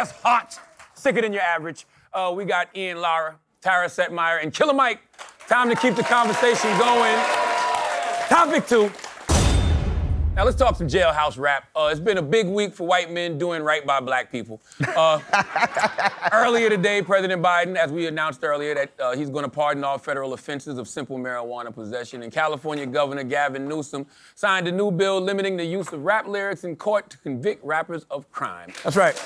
Just hot. Sicker than your average. We got Ian Lara, Tara Setmeyer, and Killer Mike. Time to keep the conversation going. Topic 2. Now let's talk some jailhouse rap. It's been a big week for white men doing right by black people. Earlier today, President Biden, as we announced earlier, that he's going to pardon all federal offenses of simple marijuana possession. And California Governor Gavin Newsom signed a new bill limiting the use of rap lyrics in court to convict rappers of crime. That's right.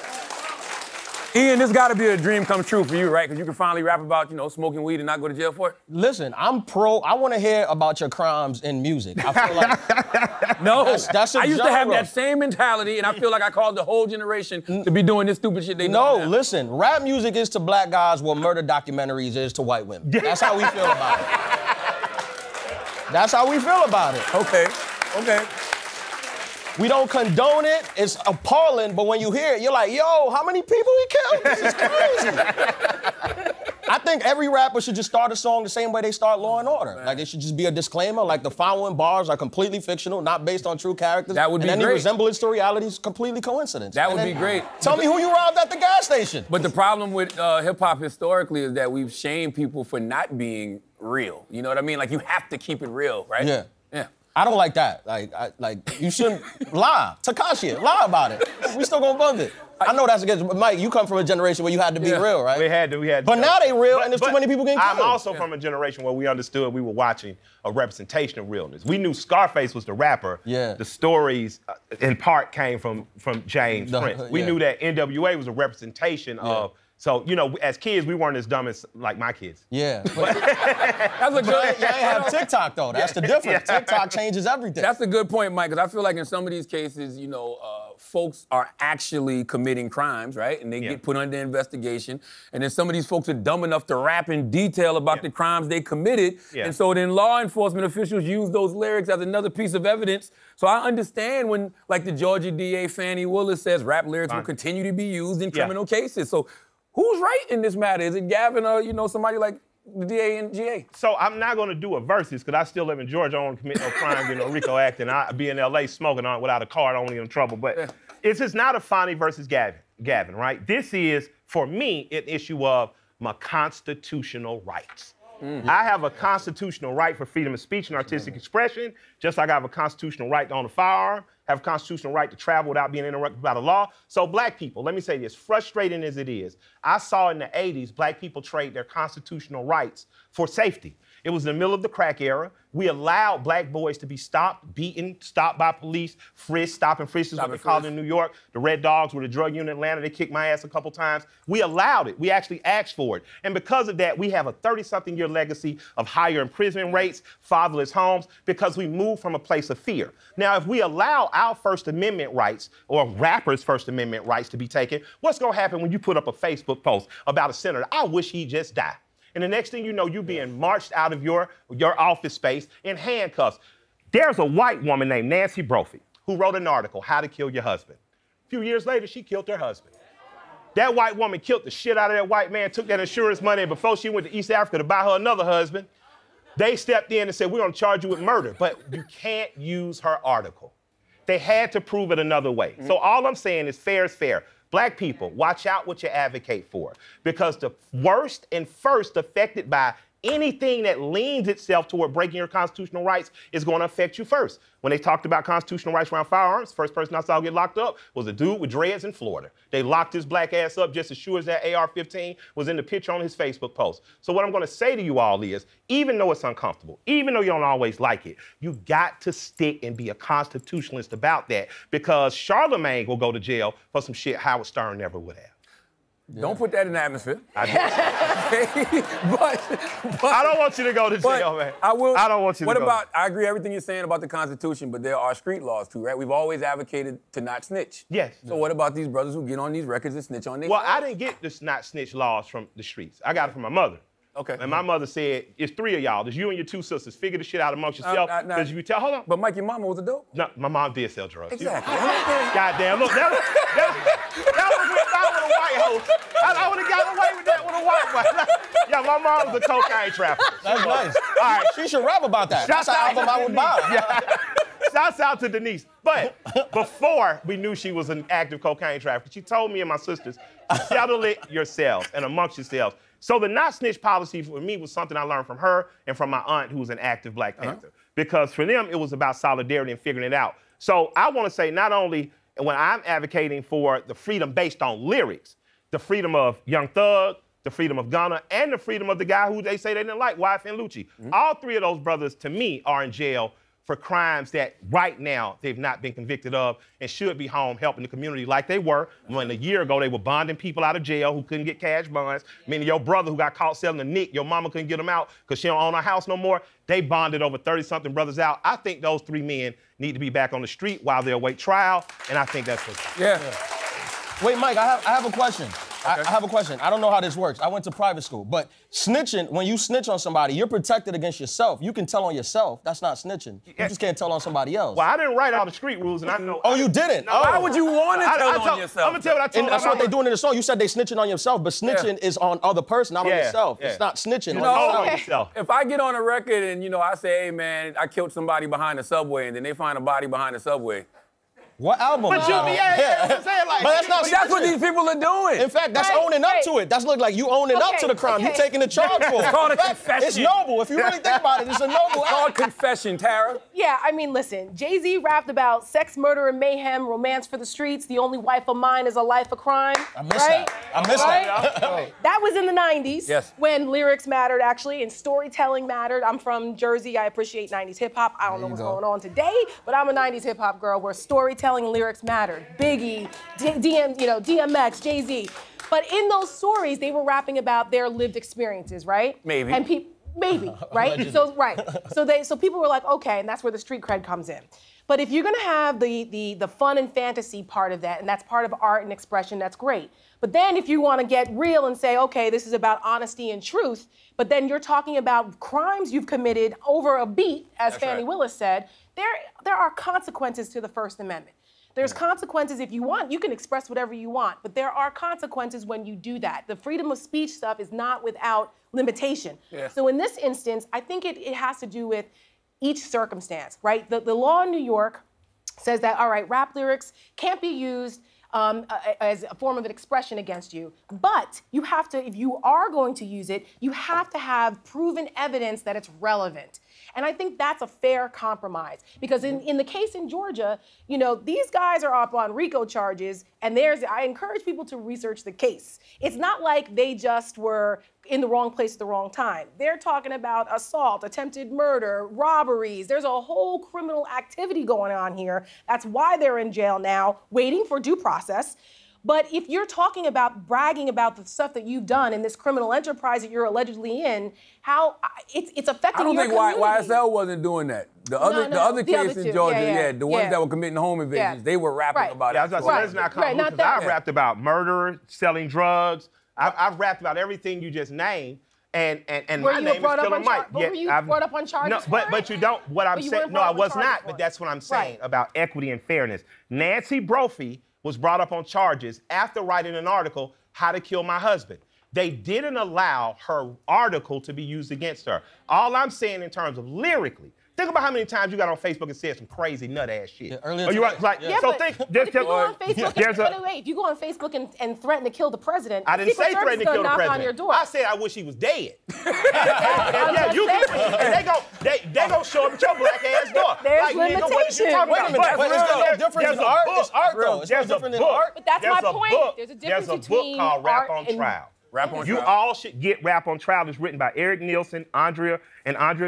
Ian, this gotta be a dream come true for you, right? Because you can finally rap about, smoking weed and not go to jail for it. Listen, I'm pro. I want to hear about your crimes in music. I feel like no, that's I used to have that same mentality, and I feel like I caused the whole generation to be doing this stupid shit they do. No, listen, rap music is to black guys what murder documentaries is to white women. That's how we feel about it. That's how we feel about it. Okay. We don't condone it. It's appalling, but when you hear it, you're like, yo, how many people he killed? This is crazy. I think every rapper should just start a song the same way they start Law and Order. Like, it should just be a disclaimer, like the following bars are completely fictional, not based on true characters. That would be and great. any resemblance to reality is completely coincidence. That would be great. Tell me who you robbed at the gas station. But the problem with hip-hop historically is that we've shamed people for not being real. You know what I mean? Like, you have to keep it real, right? Yeah. Yeah. I don't like that. Like you shouldn't lie. Tekashi, lie about it. We still gonna bump it. I know that's against, Mike, you come from a generation where you had to be real, right? We had to. But now they real, and there's too many people getting killed. I'm also from a generation where we understood we were watching a representation of realness. We knew Scarface was the rapper. Yeah. The stories, in part, came from James Prince. We knew that NWA was a representation of. So, as kids, we weren't as dumb as, like, my kids. Yeah. That's a good... You ain't have TikTok, though. That's the difference. TikTok changes everything. That's a good point, Mike, because I feel like in some of these cases, folks are actually committing crimes, right? And they get put under investigation. And then some of these folks are dumb enough to rap in detail about the crimes they committed. And so then law enforcement officials use those lyrics as another piece of evidence. So I understand when, like, the Georgia DA, Fannie Willis, says rap lyrics will continue to be used in criminal cases. So who's right in this matter? Is it Gavin or, somebody like the DA and GA? So I'm not going to do a versus because I still live in Georgia. I don't commit no crime, RICO Act, and I be in LA smoking on without a card. I don't get in trouble. But it's just not a Fannie versus Gavin, right? This is, for me, an issue of my constitutional rights. I have a constitutional right for freedom of speech and artistic expression, just like I have a constitutional right to own a firearm, have a constitutional right to travel without being interrupted by the law. So black people, let me say this, frustrating as it is, I saw in the 80s black people trade their constitutional rights for safety. It was in the middle of the crack era. We allowed black boys to be stopped, beaten, stopped by police, frisked, stop and frisk is what they call it in New York. The Red Dogs were the drug unit in Atlanta. They kicked my ass a couple times. We allowed it. We actually asked for it. And because of that, we have a 30-something year legacy of higher imprisonment rates, fatherless homes, because we moved from a place of fear. Now, if we allow our First Amendment rights, or rappers' First Amendment rights to be taken, what's gonna happen when you put up a Facebook post about a senator? I wish he'd just die. And the next thing you know, you're being marched out of your office space in handcuffs. There's a white woman named Nancy Brophy who wrote an article, How to Kill Your Husband. A few years later, she killed her husband. That white woman killed the shit out of that white man, took that insurance money, and before she went to East Africa to buy her another husband, they stepped in and said, we're gonna charge you with murder, but you can't use her article. They had to prove it another way. So all I'm saying is fair is fair. Black people, watch out what you advocate for, because the worst and first affected by anything that leans itself toward breaking your constitutional rights is going to affect you first. When they talked about constitutional rights around firearms, first person I saw get locked up was a dude with dreads in Florida. They locked his black ass up just as sure as that AR-15 was in the picture on his Facebook post. So what I'm going to say to you all is, even though it's uncomfortable, even though you don't always like it, you got to stick and be a constitutionalist about that, because Charlamagne will go to jail for some shit Howard Stern never would have. Don't put that in the atmosphere. I don't want you to go to jail, man. I will. I don't want you to go. What about, I agree everything you're saying about the Constitution, but there are street laws too, right? We've always advocated to not snitch. Yes. So what about these brothers who get on these records and snitch on their Well, I didn't get this not snitch laws from the streets. I got it from my mother. Okay. And my mother said, it's 3 of y'all. There's you and your 2 sisters. Figure the shit out amongst yourself. Because if you tell, hold on. But Mike, your mama was a dope. No, my mom did sell drugs. Exactly. Goddamn, look, that was with a white hoe. I would have gotten away with that with a white one. Yeah, my mom was a cocaine trafficker. That's nice. All right. She should rap about that. That's an album I would buy. Shouts out to Denise. But before we knew she was an active cocaine trafficker, she told me and my sisters, settle it yourselves and amongst yourselves. So the not snitch policy for me was something I learned from her and from my aunt, who was an active Black Panther. Because for them, it was about solidarity and figuring it out. So I want to say, not only when I'm advocating for the freedom based on lyrics, the freedom of Young Thug, the freedom of Gunna, and the freedom of the guy who they say they didn't like, YFN Lucci. All three of those brothers, to me, are in jail for crimes that right now they've not been convicted of and should be home helping the community like they were when a year ago they were bonding people out of jail who couldn't get cash bonds. Meaning your brother who got caught selling a nick, your mama couldn't get him out because she don't own a house no more. They bonded over 30-something brothers out. I think those three men need to be back on the street while they await trial, and I think that's what's Wait, Mike, I have a question. I have a question. I don't know how this works. I went to private school, but snitching, when you snitch on somebody, you're protected against yourself. You can tell on yourself. That's not snitching. You just can't tell on somebody else. Well, I didn't write all the street rules, and I know. Oh, you didn't? No, Why would you want to tell on yourself? I'm gonna tell you what I told And that's what they're doing in the song. You said they snitching on yourself, but snitching is on other person, not on yourself. It's not snitching on yourself. If I get on a record and, I say, hey, man, I killed somebody behind the subway, and then they find a body behind the subway. What album? But you, I'm saying, like, but that's not. But that's what these people are doing. In fact, that's owning up to it. That's look like you owning up to the crime. You taking the charge for it. It's called a confession. It's noble. If you really think about it, it's a noble. It's called confession, Tara. Yeah, I mean, listen. Jay-Z rapped about sex, murder, and mayhem, romance for the streets. The only wife of mine is a life of crime. I miss that. I miss that. That was in the 90s. Yes. When lyrics mattered, actually, and storytelling mattered. I'm from Jersey. I appreciate 90s hip hop. I don't know what's going on today, but I'm a 90s hip hop girl where storytelling and lyrics mattered. Biggie, DMX, Jay-Z. But in those stories, they were rapping about their lived experiences, right? Maybe. And maybe, right? So people were like, okay, and that's where the street cred comes in. But if you're gonna have the fun and fantasy part of that, and that's part of art and expression, that's great. But then if you wanna get real and say, okay, this is about honesty and truth, but then you're talking about crimes you've committed over a beat, as Fannie Willis said, there are consequences to the First Amendment. There's consequences if you want. You can express whatever you want, but there are consequences when you do that. The freedom of speech stuff is not without limitation. Yeah. So in this instance, I think it has to do with each circumstance, right? The law in New York says that, all right, rap lyrics can't be used as a form of an expression against you. But you have to, if you are going to use it, you have to have proven evidence that it's relevant. And I think that's a fair compromise. Because in the case in Georgia, these guys are up on RICO charges, and I encourage people to research the case. It's not like they just were in the wrong place at the wrong time. They're talking about assault, attempted murder, robberies. There's a whole criminal activity going on here. That's why they're in jail now, waiting for due process. But if you're talking about bragging about the stuff that you've done in this criminal enterprise that you're allegedly in, how it's affecting your community. I don't think YSL wasn't doing that. The other case in Georgia, the ones that were committing home invasions, they were rapping about it. I was about to say, that's not common because I've rapped about murder, selling drugs. I've rapped about everything you just named. And my name is Killer Mike. Were you brought up on charges? No, but you don't. What I'm saying, no, I was not. But that's what I'm saying about equity and fairness. Nancy Brophy was brought up on charges after writing an article, How to Kill My Husband. They didn't allow her article to be used against her. All I'm saying in terms of lyrically, think about how many times you got on Facebook and said some crazy nut-ass shit. Earlier if you go on Facebook and threaten to kill the president, I didn't say threaten to kill the president. On your door. I said I wish he was dead. They gonna show up at your black ass door. There's limitations. Wait a minute, but it's no difference in art. It's art though. It's no different in art. But that's my point. There's a difference between book called Rap on Trial. You all should get Rap on Trial. It's written by Eric Nielsen, Andrea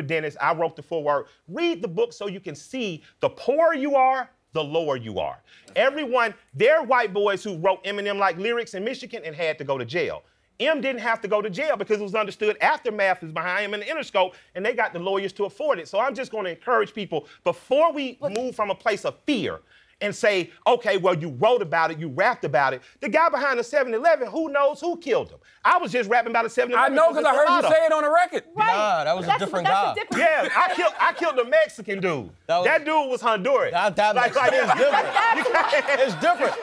Dennis. I wrote the foreword. Read the book so you can see the poorer you are, the lower you are. Everyone, there are white boys who wrote Eminem-like lyrics in Michigan and had to go to jail. M didn't have to go to jail because it was understood Aftermath is behind him in the Interscope, and they got the lawyers to afford it. So I'm just going to encourage people, before we move from a place of fear and say, okay, well, you wrote about it, you rapped about it. The guy behind the 7-Eleven, who knows who killed him? I was just rapping about the 7-Eleven. I know because I heard you say it on the record. Right. Nah, that was a different guy. Yeah, I killed the Mexican dude. That dude was Honduran. It's different. It's different.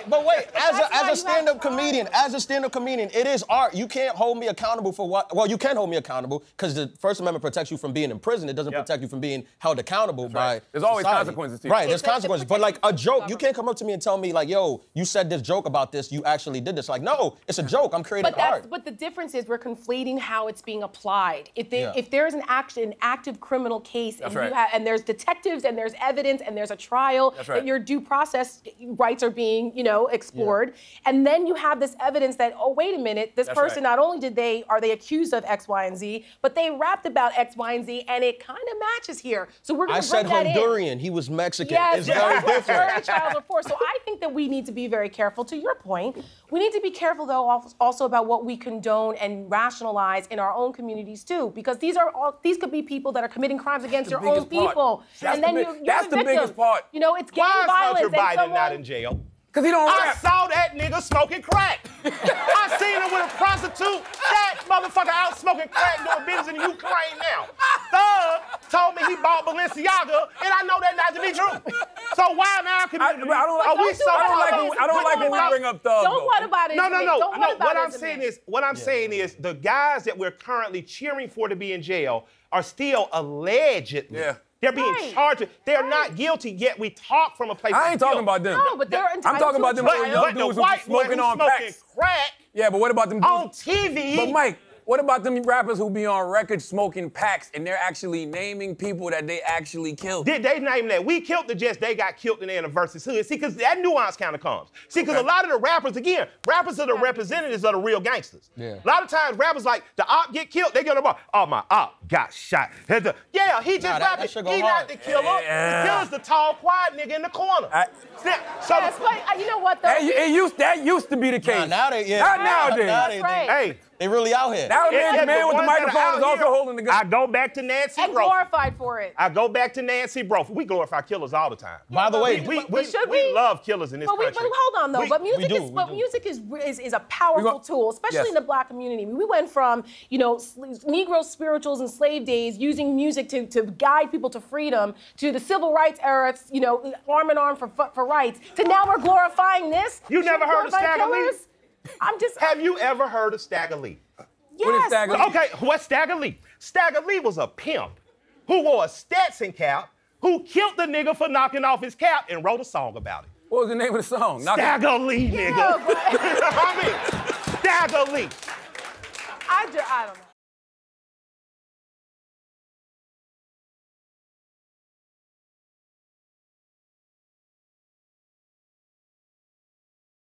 But wait. As a stand-up comedian, it is art. You can't hold me accountable for what. Well, you can hold me accountable because the First Amendment protects you from being in prison. It doesn't protect you from being held accountable by. There's always society. Consequences to it. Right, there's consequences. But like a joke, you can't come up to me and tell me like, yo, you said this joke about this. You actually did this. Like, no, it's a joke. I'm creating art. But the difference is we're conflating how it's being applied. If there's an active criminal case and there's detectives and there's evidence and there's a trial, that your due process rights are being, explored, and then you have this evidence that, oh, wait a minute, this person not only are they accused of X, Y, and Z, but they rapped about X, Y, and Z, and it kind of matches here. So we're going to bring that in. I said Honduran. He was Mexican. Yes, it's very different. Early child report. So I think that we need to be very careful. To your point, we need to be careful though also about what we condone and rationalize in our own communities too, because these could be people that are committing crimes against your own people, and then you're that's the biggest part. It's gang violence. Why is Hunter Biden not in jail? Because he don't rap. I saw that nigga smoking crack. I seen him with a prostitute. That motherfucker out smoking crack doing business in Ukraine now. Thug told me he bought Balenciaga, and I know that not to be true. So why in our community I don't like when we bring up Thug. Don't what about it? No. What I'm saying is the guys that we're currently cheering for to be in jail are still allegedly. Yeah. They're being charged. They're not guilty, yet we talk from a place I ain't talking about them. No, but they're entitled I'm talking about them young dudes who smoking on packs. Crack. Yeah, but what about them on TV? But Mike, what about them rappers who be on record smoking packs and they're actually naming people that they actually killed? Did they name that? We killed the Jets, they got killed in the versus hood. See, because that nuance kind of comes. See, because a lot of the rappers, again, rappers are the representatives of the real gangsters. Yeah. A lot of times rappers like, the op get killed, they get about, oh, my op got shot. Yeah, he just rapping. He not the killer. The killer's the tall, quiet nigga in the corner. You know what, though? That used to be the case. Now they, Not nowadays. That's right. Hey. They really out here. Nowadays, the man with the microphone is also holding the gun. I go back to Nancy and Brophy. Glorified for it. I go back to Nancy Brophy. We glorify killers all the time. By the way, we love killers in this country. But hold on though. Music is a powerful tool, especially in the Black community. We went from Negro spirituals and slave days using music to guide people to freedom, to the civil rights era, arm in arm for rights, to now we're glorifying this. You never heard of Stagger Lee? Have you ever heard of Stagger Lee? Yes. What is Stagger Lee? Okay, what's Stagger Lee? Stagger Lee was a pimp who wore a Stetson cap, who killed the nigga for knocking off his cap and wrote a song about it. What was the name of the song? Stagger Lee, nigga. I mean, Stagger Lee. I don't know.